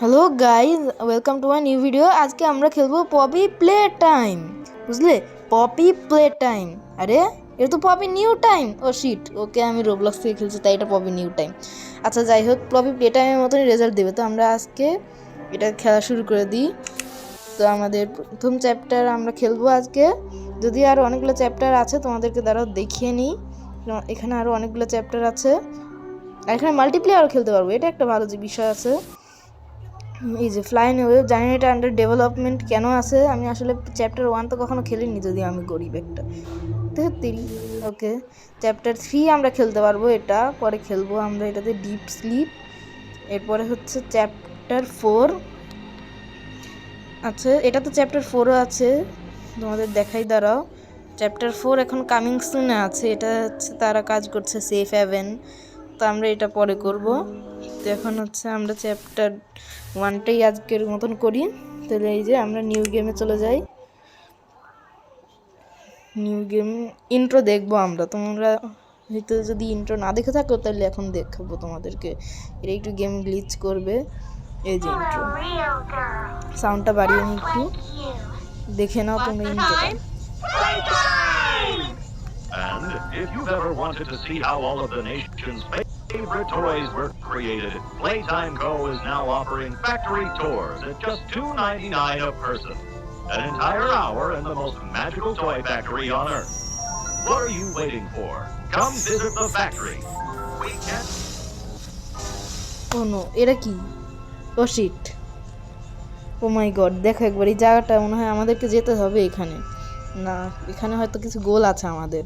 Hello guys, welcome to my new video. আজকে আমরা খেলবো পপি প্লে টাইম, বুঝলে? Poppy play time. আরে এটা তো poppy new time. Oh shit, okay আমি রোবলক্স থেকে খেলছি তাই এটা পপি নিউ টাইম। আচ্ছা যাই হোক, পপি প্লে টাইমের মতনই রেজাল্ট দেবে। তো আমরা আজকে এটা খেলা শুরু করে দিই। তো আমাদের প্রথম চ্যাপ্টার আমরা খেলবো আজকে। যদি আরও অনেকগুলো চ্যাপ্টার আছে তোমাদেরকে দ্বারাও দেখিয়ে নিই। এখানে আরও অনেকগুলো চ্যাপ্টার আছে আর এখানে মাল্টিপ্লেয়ারও খেলতে পারবো, এটা একটা ভালো যে বিষয় আছে। এই যে ফ্লাইং ওয়েভ, জানি না এটা আন্ডার ডেভেলপমেন্ট কেন আছে। আমি আসলে চ্যাপ্টার 1 তো কখনো খেলিনি, যদি আমি গরিব একটা তেরি। ওকে, চ্যাপ্টার 3 আমরা খেলতে পারবো, এটা পরে খেলবো আমরা এটাতে ডিপ স্লিপ। এরপরে হচ্ছে চ্যাপ্টার 4। আচ্ছা, এটা তো চ্যাপ্টার 4ও আছে, তোমাদের দেখাই দাঁড়াও। চ্যাপ্টার 4 এখন কামিং সুনে আছে। এটা হচ্ছে তারা কাজ করছে সেফ হ্যাভেন, তো আমরা এটা পরে করব। তো এখন হচ্ছে আমরা চ্যাপ্টার 1টাই আজকের মতন করি। তাহলে এই যে আমরা নিউ গেমে চলে যাই। নিউ গেম ইন্ট্রো দেখবো আমরা। তোমরা হয়তো যদি ইন্ট্রো না দেখে থাকো তাহলে এখন দেখাবো তোমাদেরকে। এটা একটু গেম গ্লিচ করবে। এই যে ইন্ট্রো, সাউন্ডটা বাড়িয়ে নি একটু, দেখে নাও তোমরা ইন্ট্রোটা। And if you've ever wanted to see how all of the nation's favorite toys were created, Playtime Co. is now offering factory tours at just $2.99 a person. An entire hour in the most magical toy factory on Earth. What are you waiting for? Come visit the factory. We can... Oh no, এটা কি? ও sheet, ও মাই god. দেখো একবার এই জায়গাটা, মনে হয় আমাদেরকে যেতে হবে এখানে। না, এখানে হয়তো কিছু গোল আছে, আমাদের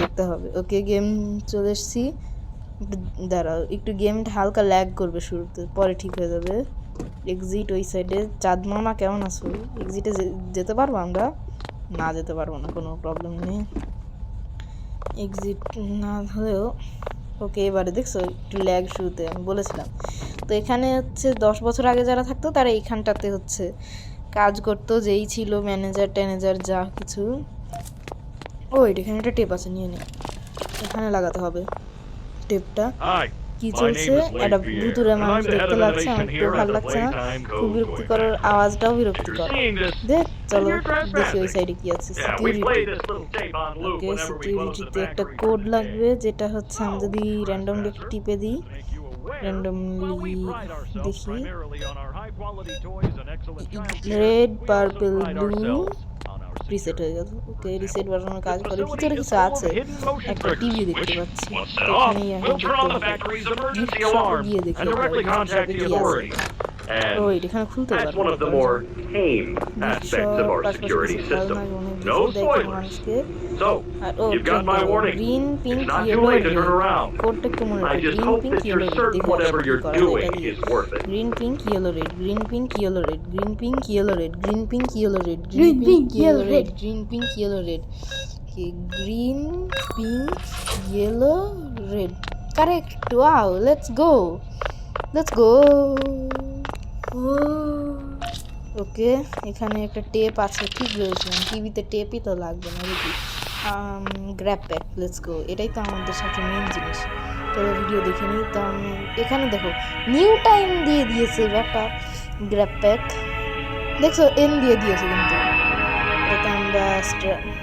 দেখতে হবে। ওকে, গেম চলে এসেছি। একটু দাঁড়াও, একটু গেমটা হালকা ল্যাগ করবে শুরুতে, পরে ঠিক হয়ে যাবে। এক্সিট ওই সাইডে। চাঁদ মামা কেমন আছো? এক্সিটে যেতে পারবো আমরা? না, যেতে পারবো না, কোনো প্রবলেম নেই। এক্সিট না হলেও ওকে, এবারে দেখছো একটু ল্যাগ শুরুতে, আমি বলেছিলাম। তো এখানে হচ্ছে 10 বছর আগে যারা থাকতো তারা এইখানটাতে হচ্ছে কাজ করতো, যেই ছিল ম্যানেজার ট্যানেজার যা কিছু। ও এখানে একটা টেপ আছে, নিয়ে নে, এখানে লাগাতে হবে টেপটা। কি চলছে? একটা ভুতুরে মানুষ দেখতে লাগছে, আমার একটু ভালো লাগছে না, খুব বিরক্তিকর, আওয়াজটাও বিরক্তিকর। দেখ, চলো দেখি ওই সাইডে কি আছে। সিকিউরিটি। ওকে, সিকিউরিটিতে একটা কোড লাগবে, যেটা হচ্ছে আমি যদি র্যান্ডমলি টিপে দিই, র্যান্ডমলি দেখি, রেড পার্পল ব্লু রিসেট হয়ে গেল। ওকে, রিসেট বাটনের কাজ করে। ভিতরে কিছু আছে, একটা টিভি দেখতে পাচ্ছি। এখানেই আমি গিয়ে দেখি কি আছে। ও এখানে খুলতে পারবো। মানুষকে। আর ও গ্রিন পিঙ্ক ইয়েলো রেড, কোডটা একটু মনে রাখো। গ্রিন পিঙ্ক ইয়েলো রেড, দেখে green pink yellow red, green pink yellow red, green pink yellow red, green pink yellow red, green pink yellow red, green pink yellow red, green pink yellow red, correct. Wow, let's go, let's go. Okay, এখানে একটা tape আছে, ঠিক বলেছিলাম, টিভিতে টেপই তো লাগবে না দেখি। Grab pack, let's go. এটাই তো আমাদের সাথে মেন জিনিস। চলো ভিডিও দেখে নিই। তো এখানে দেখো নিউ টাইম দিয়ে দিয়েছে ব্যাপার। গ্র্যাব প্যাক দেখছো, এন দিয়ে দিয়েছে, কিন্তু এটা আমরা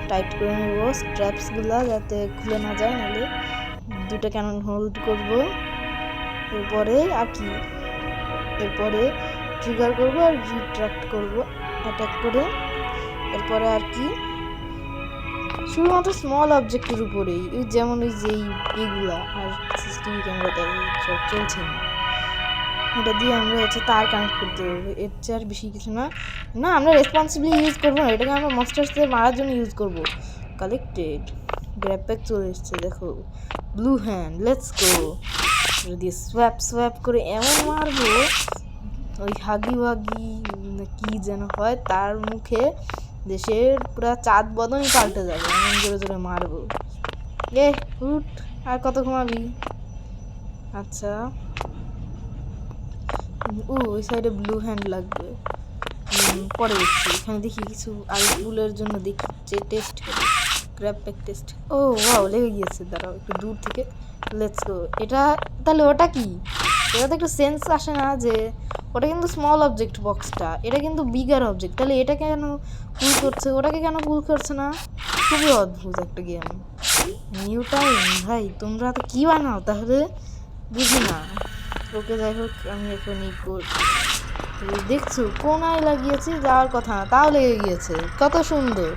টাইট করে নেবো স্ট্র্যাপসগুলো, যাতে খুলে না যায়, নাহলে দুটো ক্যানন হোল্ড করবো। এরপরে আর কি, এরপরে ট্রিগার করবো আর রিট্রাক্ট করবো অ্যাটাক করে। এরপরে আর কি, শুধুমাত্র স্মল অবজেক্টের উপরেই, যেমন ওই যেই এগুলা, আর সিসিটিভি ক্যামেরাতে সব চলছে না। এটা দিয়ে আমরা হচ্ছে তার কানেক্ট করতে পারবো, এর চেয়ে আর বেশি কিছু না। না, আমরা রেসপন্সিবলি ইউজ করবো না, এটাকে আমরা মনস্টারসদের মারার জন্য ইউজ করবো। কালেক্টেড, গ্র্যাব প্যাক চলে এসছে, দেখো ব্লু হ্যান্ড, লেটস গো। দিয়ে সোয়াপ করে এমন মারবো, ওই হাগি ওয়াগি কি যেন হয় তার মুখে, দেশের পুরা চাঁদ বদনই পাল্টে যাবে, এমন জোরে জোরে মারবো। উঠ, আর কত ঘুমাবি? আচ্ছা, ওই সাইডে ব্লু হ্যান্ড লাগবে, পরে দেখছি। এখানে দেখি কিছু আইসগুলোর জন্য দেখি, টেস্ট করি, গ্র্যাব প্যাক টেস্ট। ও ওয়াও, লেগে গিয়েছে, দাঁড়াও একটু দূর থেকে। Let's go. এটা তাহলে ওটা কি? এটা তো একটু সেন্স আসে না যে ওটা কিন্তু স্মল অবজেক্ট বক্সটা, এটা কিন্তু বিগার অবজেক্ট। তাহলে এটা কেন পুল করছে, ওটাকে কেন পুল করছে না? খুবই অদ্ভুত একটা গেম। নিউ টাইম ভাই, তোমরা তো কী বানাও তাহলে, বুঝি না। ওকে যাই হোক, আমি এখন দেখছো কোনায় লাগিয়েছি, যাওয়ার কথা না, তাও লেগে গিয়েছে। কত সুন্দর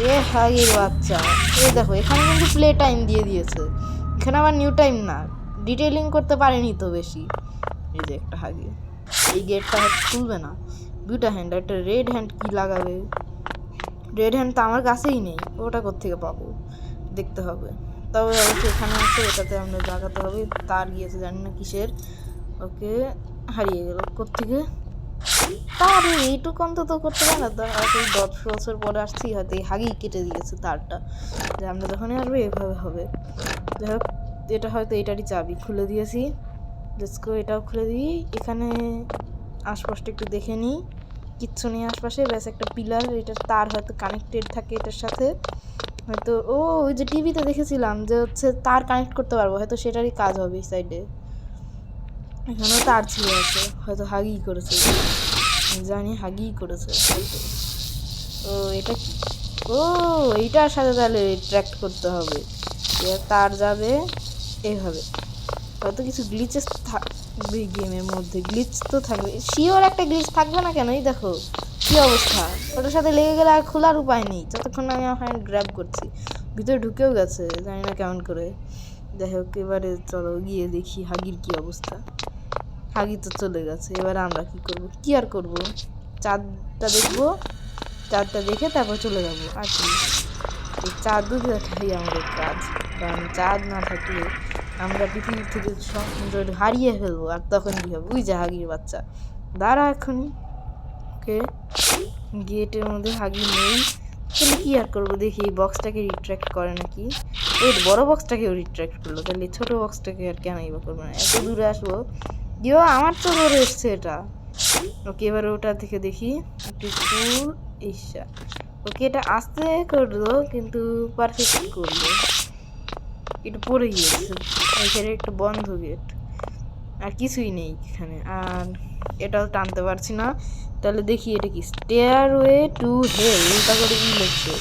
এ হাগির বাচ্চা। দেখো এখানে কিন্তু প্লে টাইম দিয়ে দিয়েছে, এখানে আবার নিউ টাইম না, ডিটেলিং করতে পারেনি তো বেশি। এই যে একটা হাগি, এই গেটটা খুলবে না। দুটা হ্যান্ড, একটা রেড হ্যান্ড কি লাগাবে? রেড হ্যান্ড তো আমার কাছেই নেই, ওটা কোত্থেকে পাবো দেখতে হবে। তবে অবশ্যই এখানে আছে, ওটাতে আমরা লাগাতে হবে। তার গিয়েছে জানি না কিসের। ওকে, হারিয়ে গেল কোত্থেকে। তার এইটুকু অন্তত করতে পারে না। হয়তো 10 বছর পরে আসছি, হয়তো এই হাগি কেটে দিয়েছে তারটা, যে আমরা যখনই আসবো এভাবে হবে। যাই হোক, এটা হয়তো এটারই চাবি, খুলে দিয়েছি। লেটসকো, এটাও খুলে দিই। এখানে আশপাশটা একটু দেখে নিই, কিচ্ছু নেই আশপাশে, ব্যাস একটা পিলার, এটার তার হয়তো কানেক্টেড থাকে এটার সাথে হয়তো। ও ওই যে টিভিতে দেখেছিলাম যে হচ্ছে তার কানেক্ট করতে পারবো, হয়তো সেটারই কাজ হবে এই সাইডে। এখানেও তার ছিঁড়ে আছে, হয়তো হাগি করেছে, জানি হাগি করেছে হয়তো। ও এটা কি? ও এইটার সাথে তাহলে ট্র্যাক্ট করতে হবে, তার যাবে এইভাবে। হয়তো কিছু গ্লিচেস থাকবে গেমের মধ্যে, গ্লিচ তো থাকবে শিওর, একটা গ্লিচ থাকবে না কেন? এই দেখো কি অবস্থা, ওটার সাথে লেগে গেলে আর খোলার উপায় নেই। যতক্ষণ আমি আমার হ্যান্ড গ্র্যাব করছি, ভিতরে ঢুকেও গেছে, জানি না কেমন করে। যাই হোক, এবারে চলো গিয়ে দেখি হাগির কি অবস্থা। হাগি তো চলে গেছে, এবারে আমরা কি করব? কি আর করব, চাঁদটা দেখবো, চাঁদটা দেখে তারপর চলে যাবো। আর কি, এই চাঁদ দেখাই আমাদের কাজ, কারণ চাঁদ না থাকলে আমরা পৃথিবীর থেকে সৌন্দর্য হারিয়ে ফেলবো। আর তখন কী হবে? ওই যে হাগির বাচ্চা, দাঁড়া এখনই। ওকে, গেটের মধ্যে হাগি নেই, তাহলে কী আর করবো? দেখি এই বক্সটাকে রিট্র্যাক্ট করে নাকি। ওই বড় বক্সটাকেও রিট্র্যাক্ট করলো, তাহলে ছোটো বক্সটাকে আর কেনই বা করবো না? এত দূরে আসবো, দিও আমার তো ধরে এসছে এটা। ওকে, এবার ওটা থেকে দেখি একটু ফুল ইচ্ছা। ওকে, এটা আস্তে করলো কিন্তু পারফেক্ট করলো। একটু পড়ে গিয়েছে, এখানে একটু বন্ধ গেট, আর কিছুই নেই এখানে। আর এটাও টানতে পারছি না। তাহলে দেখি এটা কি, স্টেয়ারওয়ে টু হেল, এটা করে কি লিখছে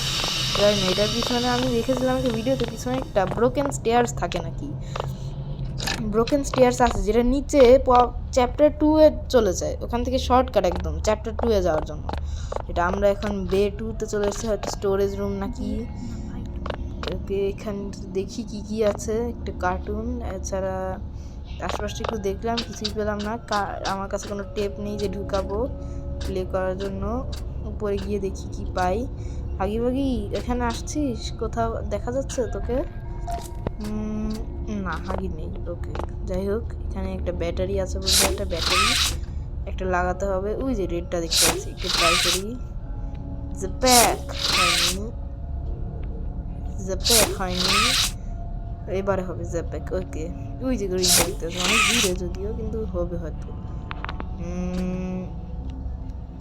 জানি না। এটার পিছনে আমি দেখেছিলাম একটা ভিডিওতে, পিছনে একটা ব্রোকেন স্টেয়ার্স থাকে নাকি, ব্রোকেন স্টেয়ার্স আছে, যেটা নিচে চ্যাপ্টার 2 এ চলে যায়, ওখান থেকে শর্টকাট একদম চ্যাপ্টার 2 এ যাওয়ার জন্য। এটা আমরা এখন বে 2-তে চলে এসেছি, হয়তো স্টোরেজ রুম নাকি। ওকে, এখানে দেখি কি কি আছে, একটা কার্টুন, এছাড়া আশপাশটা একটু দেখলাম, কিছুই পেলাম না। আমার কাছে কোনো টেপ নেই যে ঢুকাবো প্লে করার জন্য। উপরে গিয়ে দেখি কি পাই। হাগি বাগি, এখানে আসছিস? কোথাও দেখা যাচ্ছে তোকে? না, হাগি নেই। ওকে, যাই হোক, এখানে একটা ব্যাটারি আছে, বলতে একটা ব্যাটারি একটা লাগাতে হবে। ওই যে রেডটা দেখতে পাচ্ছি, একটু ট্রাই করি। প্যাক হয়নি, প্যাক হয়নি, এবারে হবে জ্যাপ্যাক। ওকে, ওই যে গ্রিনটা দেখতে পাচ্ছি, অনেক দূরে যদিও, কিন্তু হবে হয়তো।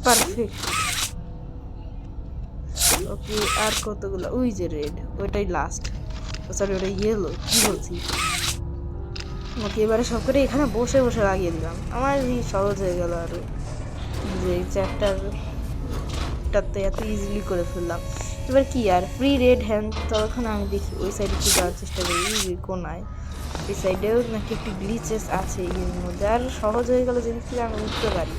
পারফেক্ট। ওকে, আর কতগুলো? ওই যে রেড, ওইটাই লাস্ট। সরি, ওটা ইয়েলো, কি বলছি। ওকে, এবারে সব করে এখানে বসে বসে লাগিয়ে দিলাম, আমার সহজ হয়ে গেল আরও, যে চ্যাপ্টারটাতে এত ইজিলি করে ফেললাম। এবার কি আর ফ্রি রেড হ্যান্ড, তখন আমি দেখি ওই সাইডে একটু যাওয়ার চেষ্টা করি, ওই কোনায় এই সাইডেও নাকি একটু গ্লিচেস আছে এই গেমের মধ্যে। আর সহজ হয়ে গেল যেদিক থেকে আমি উঠতে পারি,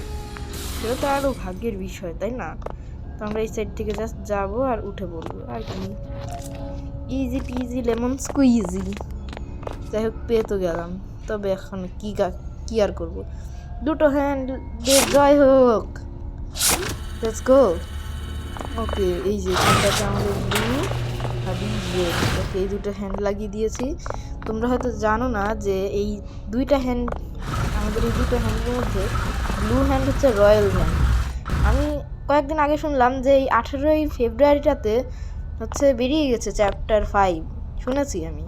সেটা তো আরও ভাগ্যের বিষয়, তাই না? তো আমরা এই সাইড থেকে জাস্ট যাবো আর উঠে পড়বো, আর কি, ইজি পিজি লেমন স্কুইজি। যাই হোক, পেয়ে তো গেলাম, তবে এখন কি আর করবো, দুটো হ্যান্ড জয় হোক, লেটস গো। ওকে, এই যে এখানটাতে আমাদের ব্লু আর রেড, ওকে, এই দুটো হ্যান্ড লাগিয়ে দিয়েছি। তোমরা হয়তো জানো না যে এই দুইটা হ্যান্ড, আমাদের এই দুটো হ্যান্ডের মধ্যে ব্লু হ্যান্ড হচ্ছে রয়্যাল হ্যান্ড। আমি কয়েকদিন আগে শুনলাম যে এই 18ই ফেব্রুয়ারিটাতে হচ্ছে বেরিয়ে গেছে চ্যাপ্টার 5, শুনেছি আমি।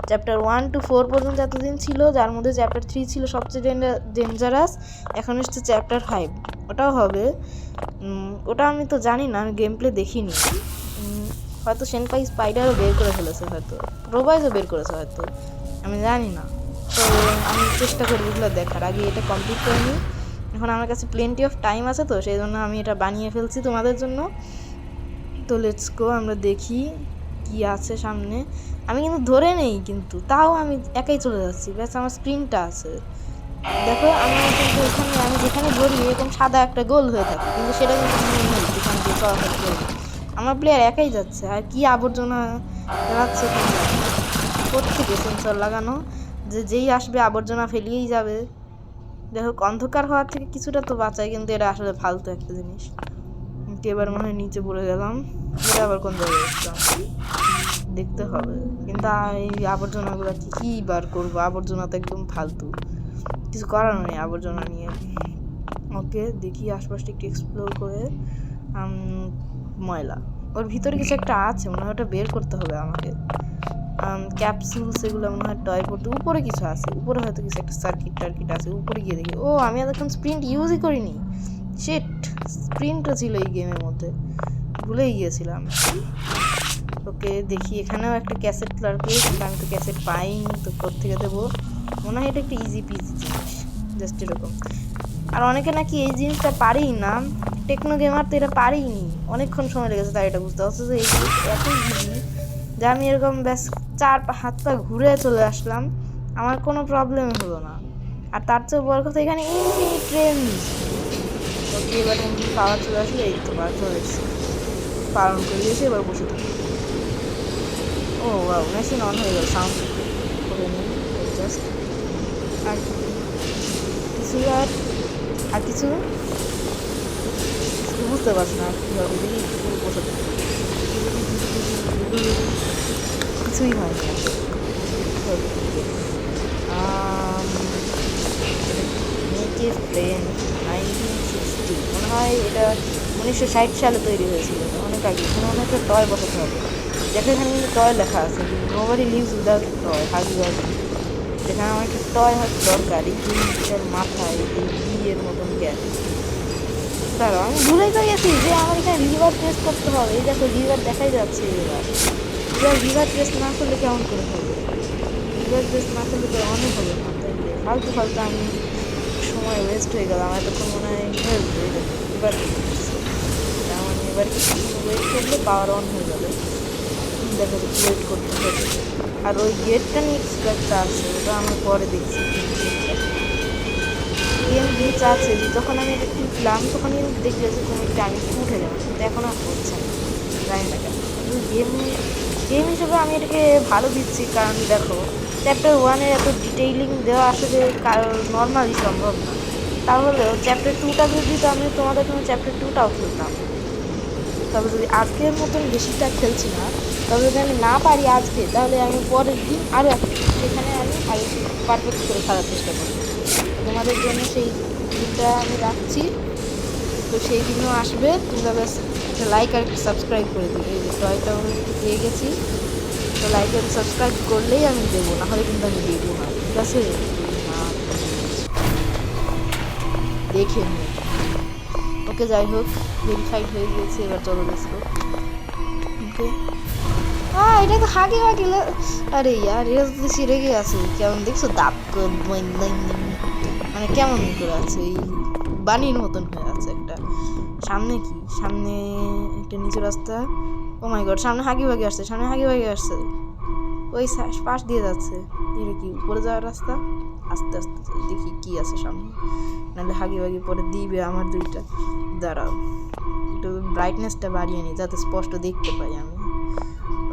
চ্যাপ্টার 1 to 4 পর্যন্ত এতদিন ছিল, যার মধ্যে চ্যাপ্টার 3 ছিল সবচেয়ে ডেঞ্জারাস, এখন এসছে চ্যাপ্টার 5, ওটাও হবে। ওটা আমি তো জানি না, আমি গেম প্লে দেখিনি। হয়তো সেনপাই স্পাইডারও বের করে ফেলেছে, হয়তো প্রোভাইজও বের করেছে, হয়তো আমি জানি না। তো আমি চেষ্টা করবো এগুলো দেখার, আগে এটা কমপ্লিট করে নিই, এখন আমার কাছে প্লেন্টি অফ টাইম আছে, তো সেই জন্য আমি এটা বানিয়ে ফেলছি তোমাদের জন্য। তো লেটস গো, আমরা দেখি কি আছে সামনে। আমি কিন্তু ধরে নেই, কিন্তু তাও আমি একাই চলে যাচ্ছি, ব্যাস আমার স্ক্রিনটা আছে। দেখো আমার কিন্তু এখানে আমি যেখানে ধরি এরকম সাদা একটা গোল হয়ে থাকে, কিন্তু সেটা কিন্তু আমি নেই যেখানে দিয়ে চলাফেরা করি। আমার প্লেয়ার একাই যাচ্ছে, আর কি আবর্জনা ফেলাচ্ছে প্রত্যেকে সেন্সর লাগানো, যে যেই আসবে আবর্জনা ফেলিয়েই যাবে। দেখো অন্ধকার হওয়ার থেকে কিছুটা তো বাঁচায়, কিন্তু এটা আসলে ফালতু একটা জিনিস। এবার মনে হয় নিচে পড়ে গেলাম, এটা আবার কোন জায়গায় আসলাম দেখতে হবে। কিন্তু এই আবর্জনাগুলো কি বার করবো, আবর্জনা তো একদম ফালতু, কিছু করার নেই আবর্জনা নিয়ে। ওকে দেখি আশপাশটা একটু এক্সপ্লোর করে। ময়লা, ওর ভিতরে কিছু একটা আছে মনে হয়, ওটা বের করতে হবে আমাকে। ক্যাপসুল সেগুলো মনে হয় টয় করতে, উপরে কিছু আছে, উপরে হয়তো কিছু একটা সার্কিট টার্কিট আছে, উপরে গিয়ে দেখি। ও আমি এতক্ষণ স্প্রিন্ট ইউজই করিনি, শিট, স্প্রিন্টও ছিল এই গেমের মধ্যে, ভুলেই গিয়েছিলাম। ওকে দেখি এখানেও একটা ক্যাসেট লাগবে, কিন্তু আমি তো ক্যাসেট পাইনি, তো কোত্থেকে দেবো। মনে হয় এটা একটা ইজি পিজি জিনিস, জাস্ট এরকম। আর অনেকে নাকি এই জিনিসটা পারেই না, টেকনো গেমার তো এটা পারেইনি, অনেকক্ষণ সময় লেগেছে তার এটা বুঝতে পারছো যে এই জিনিস এত ইজি যে আমি এরকম ব্যাস হাত পা ঘুরে চলে আসলাম, আমার কোনো প্রবলেম হলো না। আর তার চেয়ে বড় কথা এখানে ইনফিনিট রেঞ্জ। ওকে এবার পাওয়ার চলে আসলে, এই তো পাওয়ার চলে এসেছে, পালন করে দিয়েছে, এবার বসে থাকি। ও ওয়াও, মেশিন অন হয়ে গেল, সাউন্ড করে নিই জাস্ট। আর কিছু আর কিছু বুঝতে পারছি না কীভাবে, দেখি বসে থাকি, কিছুই হয়নি। নেটিভ প্লেন 1960, মনে হয় এটা 1960 সালে তৈরি হয়েছিল, অনেক আগে। এখানে মনে হয় একটা টয় বসাতে হবে, দেখো এখানে কিন্তু টয় লেখা আছে, নোবডি লিভস উইদাউট টয়, হাগি হাগি। যেখানে আমার একটা টয় হয়তো দরকার, এই জিনিসটার মাথায় এই বিয়ের মতন জ্ঞান। দাঁড়াও, আমি ভুলেই তো গেছি যে আমার এখানে রিভার প্রেস করতে হবে। এই দেখো রিভার দেখাই যাচ্ছে, এবার রিভার প্রেস না করলে কেমন করে হবে, রিভার প্রেস না করলে তো অনেক হবে না, তাইলে ফালতু ফালতু আমি সময় ওয়েস্ট হয়ে গেল আমার, তখন মনে হয় এবার মানে এবার কিছু ওয়েট করলে পাওয়ার অন হয়ে যাবে, দেখো ওয়েট করতে হবে। আর ওই গেটটা নিয়ে কিছু একটা আছে, ওটা আমার পরে দেখছি গেম গ্লিচ আছে, যখন আমি এটা টিপলাম তখন কিন্তু দেখলে যে কোনো একটা আমি উঠে যাবো, কিন্তু এখন আর হচ্ছে না, জানি না কেন। গেম হিসেবে আমি এটাকে ভালো দিচ্ছি, কারণ দেখো চ্যাপ্টার 1-এর এত ডিটেইলিং দেওয়া আসলে নর্মালি সম্ভব না। তাহলেও চ্যাপ্টার 2টা যদি দিত, আমি তোমাদের জন্য চ্যাপ্টার 2টাও খেলতাম। তবে যদি আজকের মতন বেশিটা খেলছি না, তবে যদি আমি না পারি আজকে, তাহলে আমি পরের দিন আরও সেখানে আমি আরও পারফেক্ট করে খেলার চেষ্টা করব। তোমাদের জন্য সেই দিনটা আমি রাখছি, তো সেই দিনও আসবে। তোমরা ব্যাস একটা লাইক আর একটা সাবস্ক্রাইব করে দিবে। এই যে টয়টা একটু পেয়ে গেছি, তো লাইক আর সাবস্ক্রাইব করলেই আমি দেবো, না হলে কিন্তু আমি দেবো না, ঠিক আছে? দেখে নিই। ওকে যাই হোক, ভেরিফাইড হয়ে গিয়েছে, এবার চলো দেখো। ওকে এটা তো হাগে হাগে, আরে ইয়ার এটা তো বেশি রেগে আছে, কেমন দেখছো দাঁত মানে কেমন করে আছে, এই বানির মতন হয়ে আছে একটা। সামনে কি, সামনে একটা নিচু রাস্তা, ও মাই গড, সামনে হাগি ভাগি আসছে, সামনে হাগি ভাগি আসছে, ওই পাশ দিয়ে যাচ্ছে। এটা কি উপরে যাওয়ার রাস্তা? আস্তে আস্তে দেখি কি আছে সামনে, নাহলে হাগি ভাগি পরে দিবে আমার দুইটা। দাঁড়াও একটু ব্রাইটনেসটা বাড়িয়ে নিই যাতে স্পষ্ট দেখতে পাই আমি।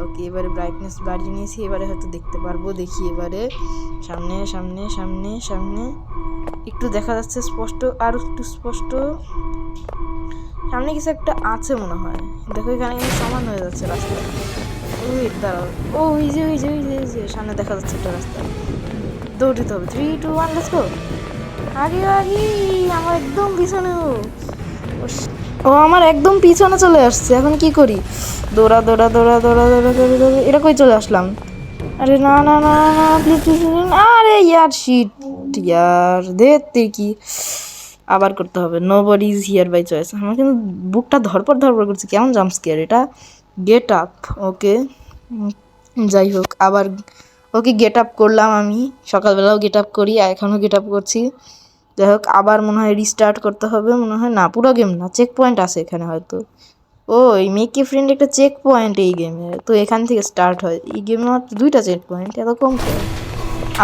ওকে এবারে ব্রাইটনেস বাড়িয়ে নিয়েছি, এবারে হয়তো দেখতে পারবো। দেখি এবারে সামনে সামনে সামনে সামনে একটু দেখা যাচ্ছে স্পষ্ট, আর একটু স্পষ্ট সামনে কিছু একটা আছে মনে হয়। দেখো এখানে কিন্তু সমান হয়ে যাচ্ছে রাস্তা। ওই দাঁড়াও, ও ওই যে ওই যে ওই যে ওই যে সামনে দেখা যাচ্ছে একটা রাস্তা, দৌড় দিতে হবে। 3, 2, 1 লেটস গো। আগে আগে আমার একদম পিছনে, ও আমার একদম পিছনে চলে আসছে, এখন কি করি? দৌড়া দৌড়া দৌড়া দৌড়া দৌড়া দৌড়া দৌড়া, এটা কই চলে আসলাম? আরে না না না না প্লিজ প্লিজ, আরে ইয়ার শিট, ইয়ার দেখতে কি আবার করতে হবে। Nobody is here by choice. আমার কিন্তু বুকটা ধরপড় ধরপড় করছে, কেমন জাম্প স্কেয়ার এটা। গেট আপ, ওকে যাই হোক আবার। ওকে গেট আপ করলাম, আমি সকালবেলাও গেট আপ করি আর এখনও গেট আপ করছি। যাই হোক আবার মনে হয় রিস্টার্ট করতে হবে মনে হয়, না পুরো গেম না, চেক পয়েন্ট আছে এখানে হয়তো। ও এই মেক এ ফ্রেন্ড একটা চেক পয়েন্ট এই গেমে, তো এখান থেকে স্টার্ট হয়। এই গেমে মাত্র 2টা চেক পয়েন্ট, এত কম করে।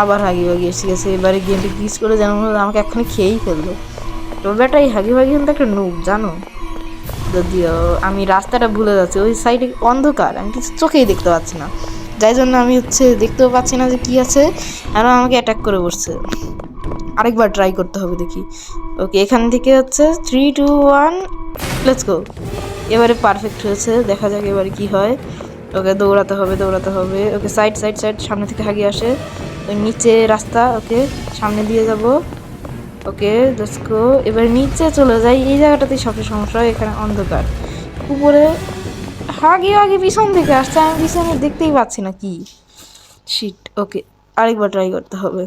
আবার হাগি ভাগি এসে গেছে, এবারে গেমটি গ্লিচ করে যেন মনে হলো আমাকে এক্ষুনি খেয়েই ফেললো। তো বেটা এই হাগি ভাগি কিন্তু একটা নুব জানো, যদিও আমি রাস্তাটা ভুলে যাচ্ছি, ওই সাইডে অন্ধকার, আমি কিছু চোখেই দেখতে পাচ্ছি না, যাই জন্য আমি দেখতেও পাচ্ছি না যে কি আছে, আর আমাকে অ্যাটাক করে বসছে। আরেকবার ট্রাই করতে হবে দেখি। ওকে এখান থেকে 3, 2, 1 লেটস গো। এবারে পারফেক্ট হয়েছে, দেখা যাক এবারে কি হয়। ওকে দৌড়াতে হবে। ওকে সাইড, সামনে থেকে হাগি আসে, ওই নিচে রাস্তা, ওকে সামনে দিয়ে যাব। ওকে লেটস গো, এবার নিচে চলে যাই। এই জায়গাটাতেই সবচেয়ে সমস্যা হয়, এখানে অন্ধকার, উপরে হাগি পিছন থেকে আসছে, আমি পিছনে দেখতেই পাচ্ছি না কি শিট। ওকে আরেকবার ট্রাই করতে হবে।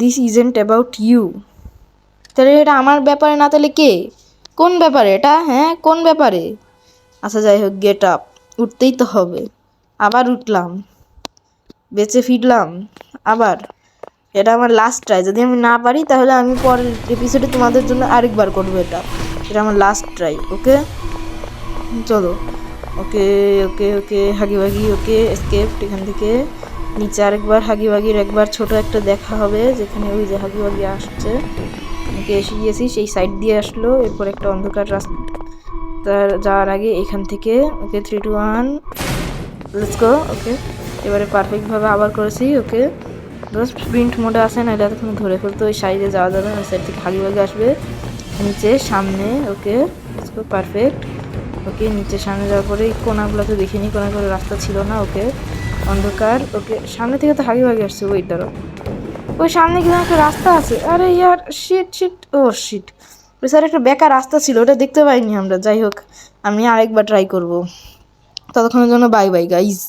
দিস ইজেন্ট অ্যাবাউট ইউ, তাহলে এটা আমার ব্যাপারে না, তাহলে কে, কোন ব্যাপারে এটা, হ্যাঁ কোন ব্যাপারে? আচ্ছা যাই হোক, গেট আপ, উঠতেই তো হবে। আবার উঠলাম, বেঁচে ফিরলাম আবার। এটা আমার লাস্ট ট্রাই, যদি আমি না পারি তাহলে আমি পরের এপিসোডে তোমাদের জন্য আরেকবার করবো। এটা আমার লাস্ট ট্রাই। ওকে চলো। ওকে হাগি ভাগি, ওকে এসকেপ এখান থেকে। নিচে আরেকবার হাগি ভাগির একবার ছোট একটা দেখা হবে, যেখানে ওই যে হাগি ভাগি আসছে। ওকে এসে গিয়েছি, সেই সাইড দিয়ে আসলো, এরপর একটা অন্ধকার রাস্তা যাওয়ার আগে এখান থেকে। ওকে 3, 2, 1 লেটস গো। ওকে এবারে পারফেক্টভাবে আবার করেছি। ওকে স্প্রিন্ট মোডে আসে, নাহলে এতক্ষণ ধরে ফেলতো, ওই সাইডে যাওয়া যাবে না, ওই সাইড থেকে হাগি ভাগি আসবে নিচে সামনে। Okay let's go perfect. ওকে নিচে সামনে যাওয়ার পরে কোনাগুলো তো দেখিনি, কোনাগুলো রাস্তা ছিল না। ওকে অন্ধকার। ওকে সামনে থেকে তো হাগি ভাগি আসছে, ওই দাঁড়ো, ওই সামনে কিন্তু একটা রাস্তা আছে। আরে ইয়ার শিট ও শিট, ওই স্যার একটা বেকার রাস্তা ছিল, ওটা দেখতে পাইনি আমরা। যাই হোক আমি আরেকবার ট্রাই করব, ততক্ষণের জন্য bye bye guys,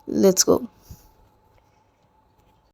let's go.